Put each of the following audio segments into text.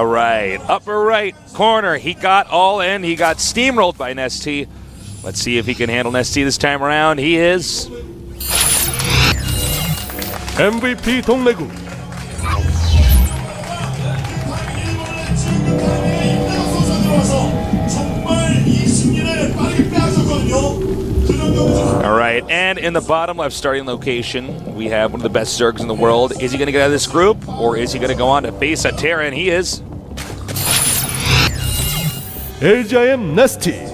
All right, upper right corner. He got all in. He got steamrolled by NesTea. Let's see if he can handle NesTea this time around. He is. MVP DongRaeGu. All right, and in the bottom left starting location, we have one of the best Zergs in the world. Is he going to get out of this group, or is he going to go on to face a Terran? He is. LGIM NesTea.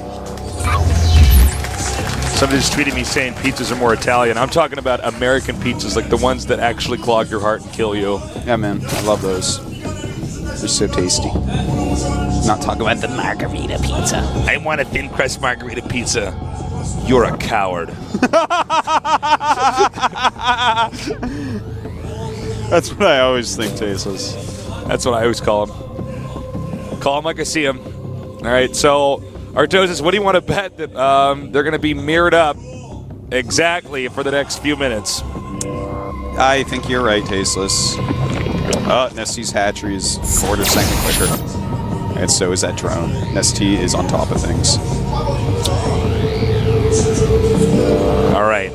Somebody just tweeted me saying pizzas are more Italian. I'm talking about American pizzas, like the ones that actually clog your heart and kill you. Yeah, man. I love those. They're so tasty. Not talking about the margarita pizza. I want a thin crust margarita pizza. You're a coward. That's what I always think, Tasteless. That's what I always call him. Call him like I see him. All right, so Artosis, what do you want to bet that they're going to be mirrored up exactly for the next few minutes? I think you're right, Tasteless. NesTea's hatchery is 1/4 second quicker. And so is that drone. NesTea is on top of things. All right.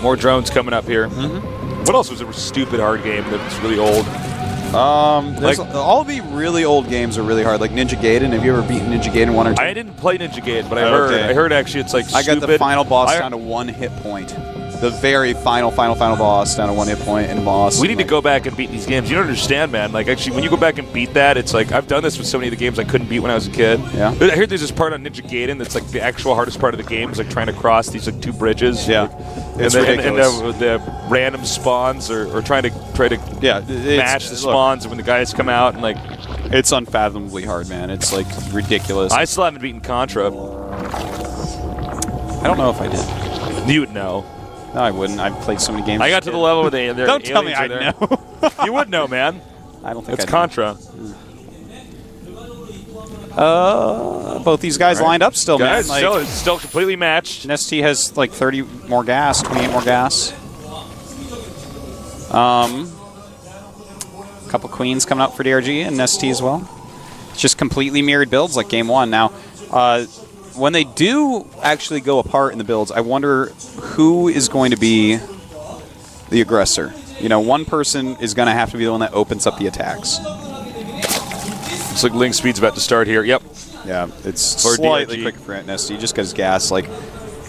More drones coming up here. What else was a stupid hard game that was really old? All the really old games are really hard. Like Ninja Gaiden. Have you ever beaten Ninja Gaiden 1 or 2? I didn't play Ninja Gaiden, but I heard actually it's like I stupid. got the final boss down to 1 hit point. The very final boss down to 1 hit point and boss. We need to go back and beat these games. You don't understand, man. Like, actually, when you go back and beat that, it's like, I've done this with so many of the games I couldn't beat when I was a kid. Yeah. I heard there's this part on Ninja Gaiden that's like the actual hardest part of the game is like trying to cross these like 2 bridges. Yeah. It's ridiculous. And the random spawns or trying to match the spawns when the guys come out and like. It's unfathomably hard, man. It's like ridiculous. I still haven't beaten Contra. I don't know if I did. You would know. No, I wouldn't. I've played so many games. I got to the level where they. Don't tell me I know. You would know, man. I don't think it's Contra. Both these guys lined up still, guys, man. Like, it's still completely matched. NesTea has like 30 more gas, 28 more gas. A couple queens coming up for DRG and NesTea as well. It's just completely mirrored builds like game 1. Now, when they do actually go apart in the builds, I wonder who is going to be the aggressor. You know, one person is going to have to be the one that opens up the attacks. Looks like Link speed's about to start here. Yep. Yeah, it's for slightly DRG. quicker for NesTea just because gas, like,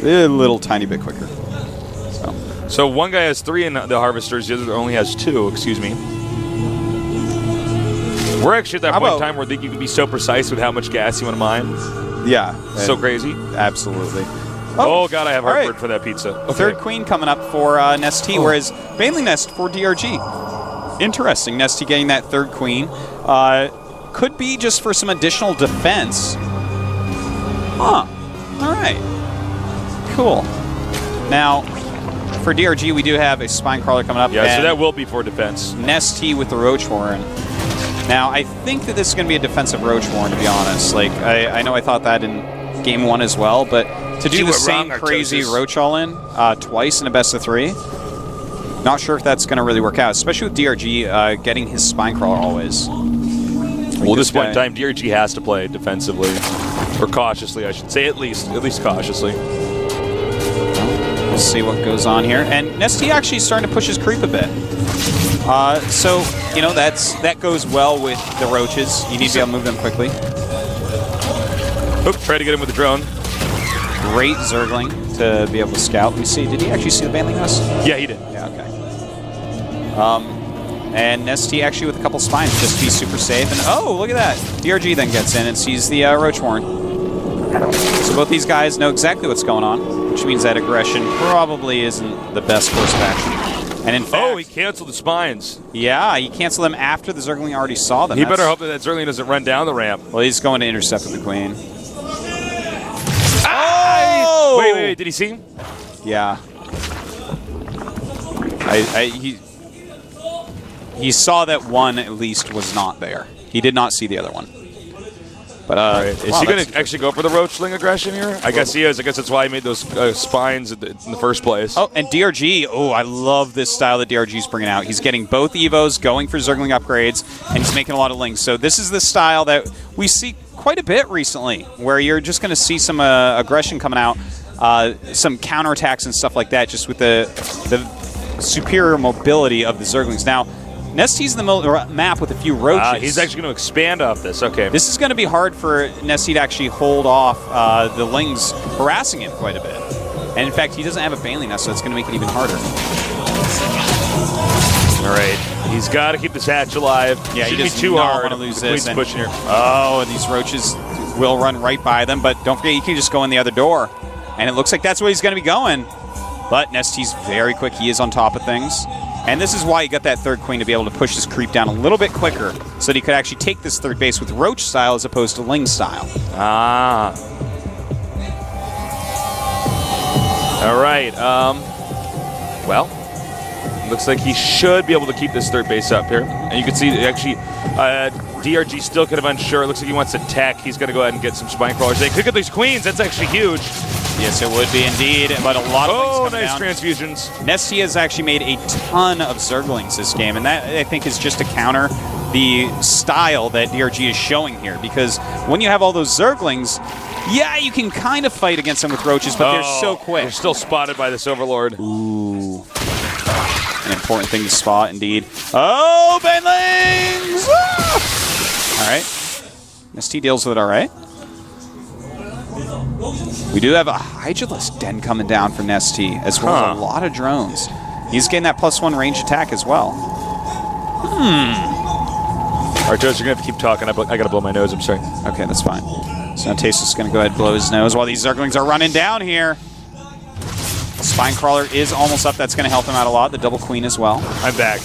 a little tiny bit quicker. So one guy has 3 in the harvesters, the other only has 2, excuse me. We're actually at that point in time where you can be so precise with how much gas you want to mine. Yeah. So crazy. Absolutely. Oh, God, I have heartburn for that pizza. Okay. Third queen coming up for NesTea, whereas Baneling Nest for DRG. Interesting. NesTea getting that 3rd queen. Could be just for some additional defense. Huh. All right. Cool. Now, for DRG, we do have a Spine Crawler coming up. Yeah, so that will be for defense. NesTea with the Roach Warren. Now, I think that this is going to be a defensive Roach Warren, to be honest. Like, I know I thought that in game 1 as well, but to do the same crazy Roach all-in twice in a best-of-3, not sure if that's going to really work out, especially with DRG getting his Spine Crawler always. Well, at this point in time, DRG has to play defensively, or cautiously, I should say, at least cautiously. We'll see what goes on here. And NesTea actually starting to push his creep a bit. So, you know, that goes well with the roaches. You need to be able to move them quickly. Oop, try to get him with the drone. Great Zergling to be able to scout. Let me see. Did he actually see the Baneling Nest? Yeah, he did. Yeah, okay. And NesTea actually with a couple spines just to be super safe. And oh, look at that. DRG then gets in and sees the Roach Warren. So both these guys know exactly what's going on, which means that aggression probably isn't the best course of action. And in fact... Oh, he canceled the spines. Yeah, he canceled them after the Zergling already saw them. He better hope that Zergling doesn't run down the ramp. Well, he's going to intercept with the queen. Oh! Wait, did he see him? Yeah. He saw that one at least was not there. He did not see the other one. But Is he going to actually go for the Roachling aggression here? I guess he is. I guess that's why he made those spines in the first place. Oh, and DRG. Oh, I love this style that DRG's bringing out. He's getting both Evos, going for Zergling upgrades, and he's making a lot of links. So this is the style that we see quite a bit recently, where you're just going to see some aggression coming out, some counterattacks and stuff like that, just with the superior mobility of the Zerglings. Now, NesTea's in the map with a few roaches. He's actually going to expand off this. Okay. This is going to be hard for NesTea to actually hold off the Lings harassing him quite a bit. And in fact, he doesn't have a Baneling Nest, so it's going to make it even harder. All right. He's got to keep this hatch alive. Yeah, Shouldn't he does be too not hard. want to lose The this. Queen's pushing here. Oh, and these roaches will run right by them, but don't forget, you can just go in the other door. And it looks like that's where he's going to be going. But NesTea's very quick. He is on top of things. And this is why he got that third queen, to be able to push his creep down a little bit quicker so that he could actually take this third base with Roach style as opposed to Ling style. Ah. All right. Well, looks like he should be able to keep this third base up here. And you can see, actually, DRG still kind of unsure. It looks like he wants to tech. He's going to go ahead and get some spine crawlers. They could get these queens. That's actually huge. Yes, it would be indeed, but a lot of things nice coming down. transfusions. NesTea has actually made a ton of Zerglings this game, and that, I think, is just to counter the style that DRG is showing here, because when you have all those Zerglings, yeah, you can kind of fight against them with roaches, but they're so quick. They're still spotted by this Overlord. Ooh. An important thing to spot, indeed. Oh, Banelings! Ah! All right. NesTea deals with it all right. We do have a Hydralisk Den coming down from NesTea, as well as a lot of drones. He's getting that +1 range attack as well. Artos, you're going to have to keep talking. I got to blow my nose. I'm sorry. Okay, that's fine. So now Taste is going to go ahead and blow his nose while these Zerglings are running down here. Spine Crawler is almost up. That's going to help him out a lot. The Double Queen as well. I'm back.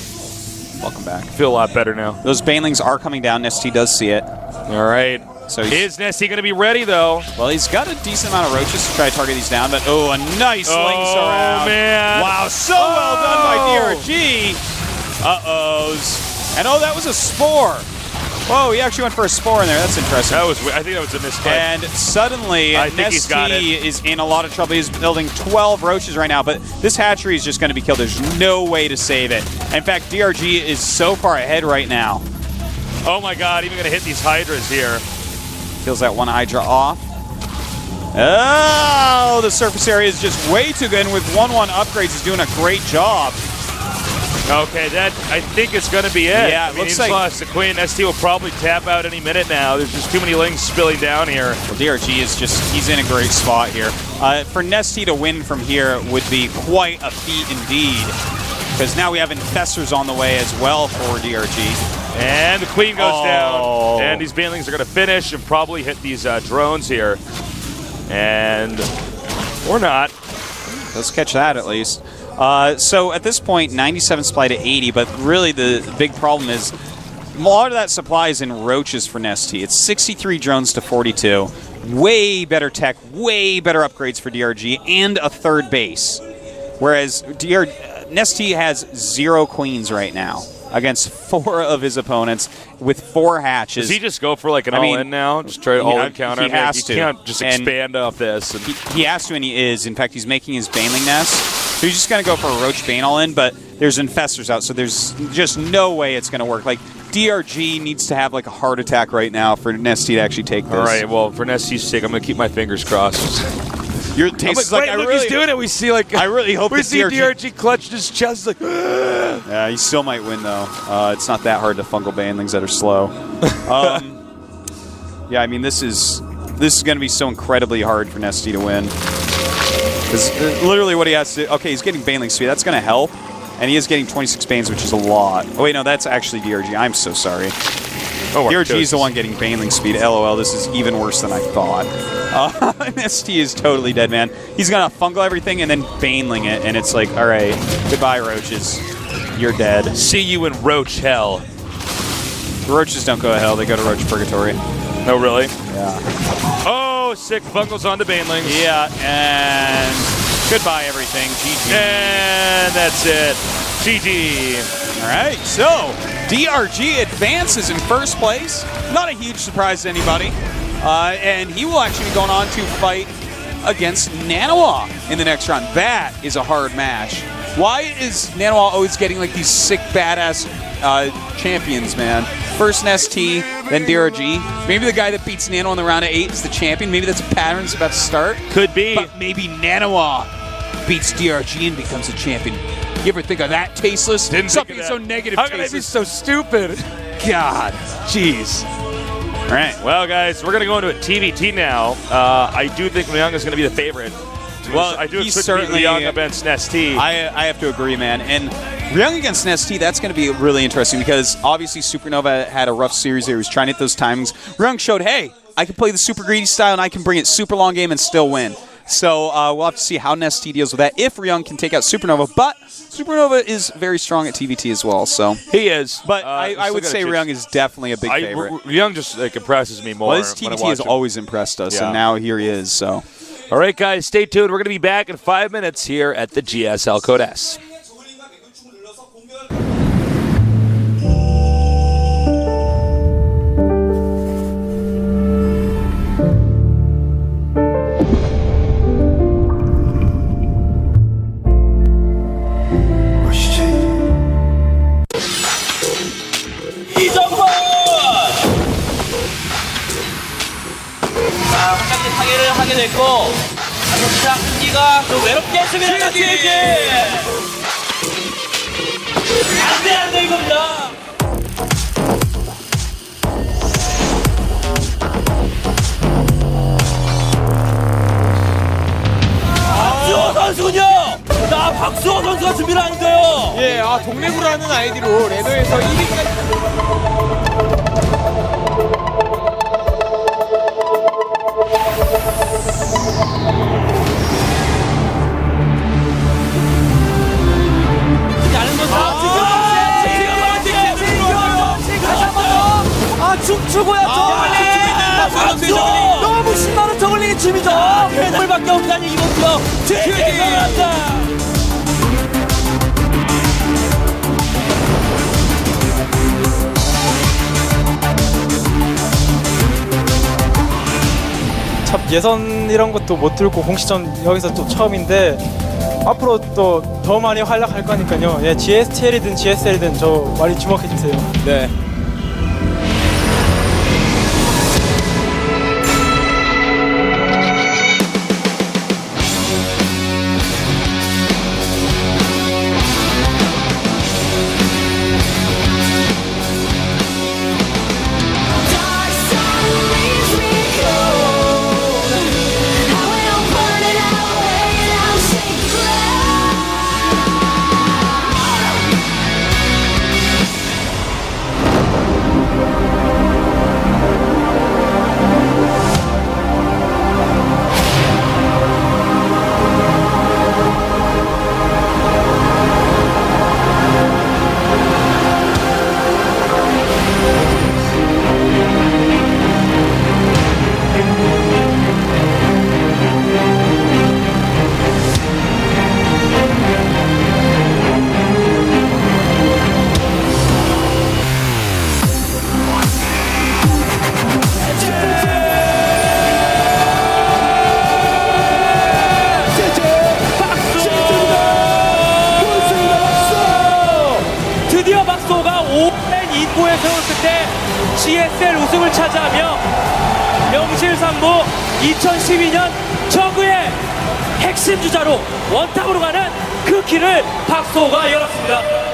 Welcome back. Feel a lot better now. Those Banelings are coming down. NesTea does see it. All right. So is NesTea going to be ready, though? Well, he's got a decent amount of roaches to try to target these down, but oh, a nice Lings around. Oh, man. Wow, so well done by DRG. Uh-ohs. And oh, that was a Spore. Whoa, he actually went for a Spore in there. That's interesting. I think that was a misclick. And suddenly, NesTea is in a lot of trouble. He's building 12 roaches right now, but this hatchery is just going to be killed. There's no way to save it. In fact, DRG is so far ahead right now. Oh, my God. Even going to hit these Hydras here. Kills that one Hydra off. Oh, the surface area is just way too good. And with 1/1 upgrades, he's doing a great job. Okay, that I think it's going to be it. Yeah, I mean, looks he's like lost the Queen. NesTea will probably tap out any minute now. There's just too many Lings spilling down here. Well, DRG is he's in a great spot here. For NesTea to win from here would be quite a feat indeed, because now we have Infestors on the way as well for DRG. And the Queen goes down. And these Banelings are going to finish and probably hit these drones here. And, or not. Let's catch that at least. So at this point, 97 supply to 80, but really the big problem is a lot of that supply is in roaches for NesTea. It's 63 drones to 42. Way better tech, way better upgrades for DRG, and a third base. Whereas NesTea has 0 queens right now against 4 of his opponents with 4 hatches. Does he just go for like an all-in now? Just try all-in counter? He has to. He can't just expand off this. And he has to, and he is. In fact, he's making his Baneling Nest. So he's just going to go for a Roach Bane all-in, but there's Infestors out, so there's just no way it's going to work. Like, DRG needs to have like a heart attack right now for NesTea to actually take this. All right, well, for NesTea's sake, I'm going to keep my fingers crossed. Your taste is like, look, he's doing it. We see like, I really hope we see DRG clutched his chest like. Yeah, he still might win though. It's not that hard to fungal Banelings that are slow. Yeah, I mean this is going to be so incredibly hard for NesTea to win. Because literally what he has to. Okay, he's getting Baneling speed. That's going to help, and he is getting 26 Banes, which is a lot. Oh wait, no, that's actually DRG. I'm so sorry. Oh, DRG's the one getting Baneling speed. LOL, this is even worse than I thought. NesTea is totally dead, man. He's going to fungal everything and then Baneling it, and it's like, all right, goodbye, roaches. You're dead. See you in Roach Hell. The roaches don't go to hell. They go to Roach Purgatory. Oh, really? Yeah. Oh, sick. Fungals onto Banelings. Yeah, and goodbye, everything. GG. And that's it. GG. All right, so DRG advances in first place. Not a huge surprise to anybody. and he will actually be going on to fight against Nanawa in the next round. That is a hard match. Why is Nanawa always getting like these sick, badass champions, man? First NesTea, then DRG. Maybe the guy that beats Nanawa in the round of 8 is the champion. Maybe that's a pattern that's about to start. Could be. But maybe Nanawa beats DRG and becomes a champion. You ever think of that, Tasteless? Didn't Stop think being of so that. negative, How can I be Tasteless. so stupid? God, jeez. All right. Well, guys, we're going to go into a TVT now. I do think Ryung is going to be the favorite. Well, I do he's expect certainly Ryung against NesTea. I have to agree, man. And Ryung against NesTea, that's going to be really interesting because obviously Supernova had a rough series there. He was trying to hit those timings. Ryung showed, hey, I can play the super greedy style and I can bring it super long game and still win. So we'll have to see how NesTea deals with that if Ryung can take out Supernova. But Supernova is very strong at TVT as well. So He is. But I would say Ryung is definitely a big favorite. Ryung just like impresses me more. Well, his when I TVT watch has him. always impressed us, Yeah. and now here he is. So. All right, guys, stay tuned. We're going to be back in 5 minutes here at the GSL Code S. 한단계 타계를 하게 됐고 자동차 한기가 좀 외롭게 했습니다. GG! 안돼 이겁니다. 박수호 선수군요. 나 박수호 선수가 준비를 하니까요. 예, 동래구라는 아이디로 레더에서 1위까지. 춤추고요. 박수! 너무 신나는 저글링의 춤이죠. 뱃물밖에 없다니 이것도 대단하다. 참 예선 이런 것도 못 들고 공식전 여기서 또 처음인데 앞으로 또 더 많이 활약할 거니까요. 예, GSL이든 GSL이든 저 많이 주목해 주세요. 네. 드디어 박소가 오랜 인고에 세웠을 때 GSL 우승을 차지하며 명실상부 2012년 저그의 핵심 주자로 원탑으로 가는 그 길을 박소가 열었습니다.